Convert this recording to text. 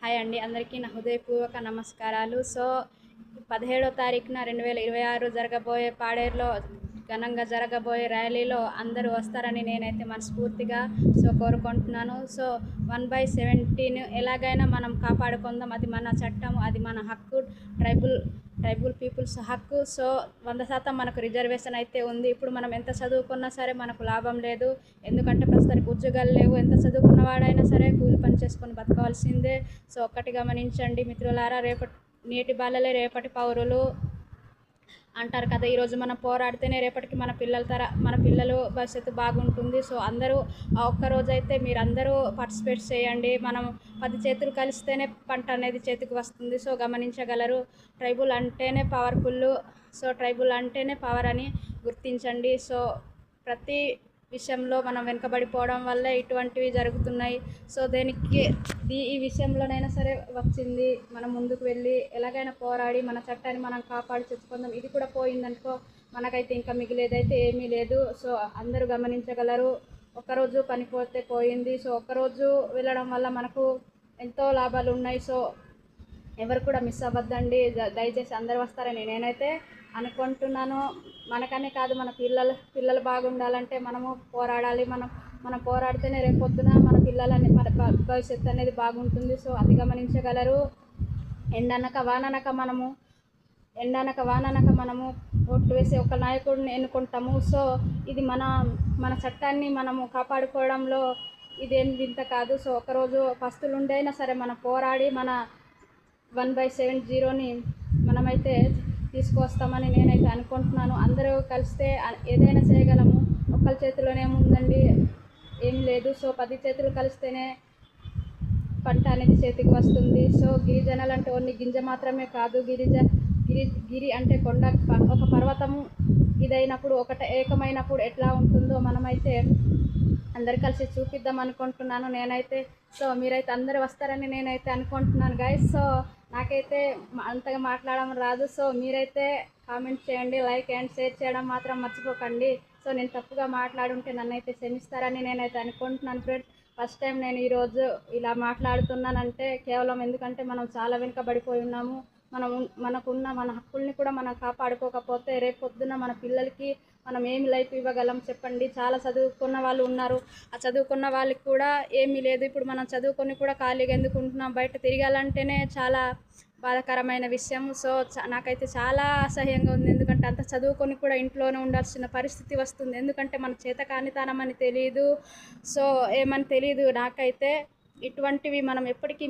Hi అండి, అందరికీ నా హృదయపూర్వక నమస్కారాలు. 17వ తారీఖున 2026 జరగబోయే పాడేరులో ఘనంగా జరగబోయే ర్యాలీలో అందరూ వస్తారని నేనైతే మనస్ఫూర్తిగా కోరుకుంటున్నాను. 1/17 ఎలాగైనా మనం కాపాడుకుందాం. అది మన చట్టం, అది మన హక్కు, ట్రైబల్ పీపుల్స్ హక్కు. 100% మనకు రిజర్వేషన్ అయితే ఉంది. ఇప్పుడు మనం ఎంత చదువుకున్నా సరే మనకు లాభం లేదు. ఎందుకంటే ప్రస్తుతానికి ఉద్యోగాలు లేవు. ఎంత చదువుకున్న వాడైనా సరే కూలి పని చేసుకొని బతకవలసిందే. ఒక్కటి గమనించండి మిత్రులారా, నేటి బాలలే రేపటి పౌరులు అంటారు కదా. ఈరోజు మనం పోరాడితేనే రేపటికి మన పిల్లలు భవిష్యత్తు బాగుంటుంది. అందరూ ఆ ఒక్కరోజు అయితే మీరందరూ పార్టిసిపేట్ చేయండి. మనం 10 చేతులు కలిస్తేనే పంట అనేది చేతికి వస్తుంది. గమనించగలరు. ట్రైబల్ అంటేనే పవర్ఫుల్. ట్రైబల్ అంటేనే పవర్ అని గుర్తించండి. ప్రతి విషయంలో మనం వెనుకబడిపోవడం వల్ల ఇటువంటివి జరుగుతున్నాయి. ఈ విషయంలోనైనా సరే వచ్చింది. మనం ముందుకు వెళ్ళి ఎలాగైనా పోరాడి మన చట్టాన్ని మనం కాపాడి తెచ్చుకుందాం. ఇది కూడా పోయిందనుకో మనకైతే ఇంకా మిగిలేదైతే ఏమీ లేదు. అందరూ గమనించగలరు. ఒక్కరోజు పనిపోతే పోయింది. ఒక్కరోజు వెళ్ళడం వల్ల మనకు ఎంతో లాభాలు ఉన్నాయి. ఎవరు కూడా మిస్ అవ్వద్దండి. దయచేసి అందరూ వస్తారని నేనైతే అనుకుంటున్నాను. మనకనే కాదు, మన పిల్లలు బాగుండాలంటే మనము పోరాడాలి. మనం పోరాడితేనే రేపొద్దున మన భవిష్యత్తు అనేది బాగుంటుంది. అది గమనించగలరు. ఎండనక వాననక మనము ఓట్లు వేసి ఒక నాయకుడిని ఎన్నుకుంటాము. ఇది మన చట్టాన్ని మనము కాపాడుకోవడంలో ఇదేం వింత కాదు. ఒకరోజు పస్తులుండైనా సరే మనం పోరాడి మన 1/70ని మనమైతే తీసుకువస్తామని నేనైతే అనుకుంటున్నాను. అందరూ కలిస్తే ఏదైనా చేయగలము. ఒక్కరి చేతిలోనే ఏముందండి, ఏం లేదు. 10 చేతులు కలిస్తేనే పంట అనేది చేతికి వస్తుంది. గిరిజనులు అంటే ఓన్లీ గింజ మాత్రమే కాదు. గిరి అంటే కొండ, ఒక పర్వతము ఇదైనప్పుడు ఏకమైనప్పుడు ఎట్లా ఉంటుందో మనమైతే అందరు కలిసి చూపిద్దాం అనుకుంటున్నాను నేనైతే. మీరైతే అందరూ వస్తారని నేనైతే అనుకుంటున్నాను గైస్. నాకైతే అంతగా మాట్లాడడం రాదు. మీరైతే కామెంట్ చేయండి, లైక్ అండ్ షేర్ చేయడం మాత్రం మర్చిపోకండి. నేను తప్పుగా మాట్లాడుంటే నన్నైతే క్షమిస్తారని నేనైతే అనుకుంటున్నాను ఫ్రెండ్స్. ఫస్ట్ టైం నేను ఈరోజు ఇలా మాట్లాడుతున్నానంటే కేవలం ఎందుకంటే మనం చాలా వెనుకబడిపోయి ఉన్నాము. మనకున్న మన హక్కుల్ని కూడా మనం కాపాడుకోకపోతే రేపొద్దున మన పిల్లలకి మనం ఏమి లైఫ్ ఇవ్వగలం చెప్పండి. చాలా చదువుకున్న వాళ్ళు ఉన్నారు. ఆ చదువుకున్న వాళ్ళకి కూడా ఏమీ లేదు. ఇప్పుడు మనం చదువుకొని కూడా ఖాళీగా ఎందుకు ఉంటున్నాం? బయట తిరగాలంటేనే చాలా బాధాకరమైన విషయం. నాకైతే చాలా అసహ్యంగా ఉంది. ఎందుకంటే అంత చదువుకొని కూడా ఇంట్లోనే ఉండాల్సిన పరిస్థితి వస్తుంది. ఎందుకంటే మన చేతకానితనం అని తెలియదు. ఏమని తెలియదు నాకైతే. ఇటువంటివి మనం ఎప్పటికీ